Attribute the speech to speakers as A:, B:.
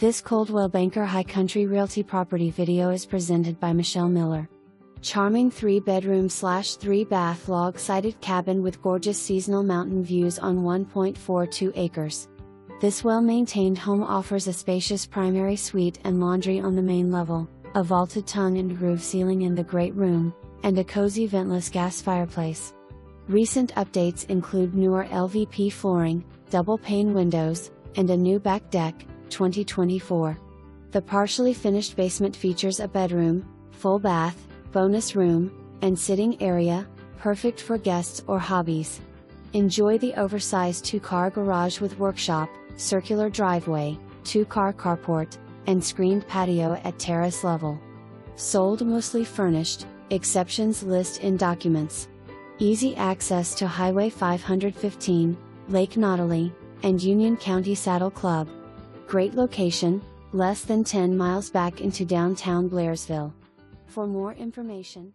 A: This Coldwell Banker High Country Realty property video is presented by Michelle Miller. Charming 3-bedroom/3-bath log-sided cabin with gorgeous seasonal mountain views on 1.42 acres. This well-maintained home offers a spacious primary suite and laundry on the main level, a vaulted tongue and groove ceiling in the great room, and a cozy ventless gas fireplace. Recent updates include newer LVP flooring, double-pane windows, and a new back deck, 2024. The partially finished basement features a bedroom, full bath, bonus room, and sitting area, perfect for guests or hobbies. Enjoy the oversized 2-car garage with workshop, circular driveway, 2-car carport, and screened patio at terrace level. Sold mostly furnished, exceptions list in documents. Easy access to Highway 515, Lake Nottely, and Union County Saddle Club. Great location, less than 10 miles back into downtown Blairsville. For more information,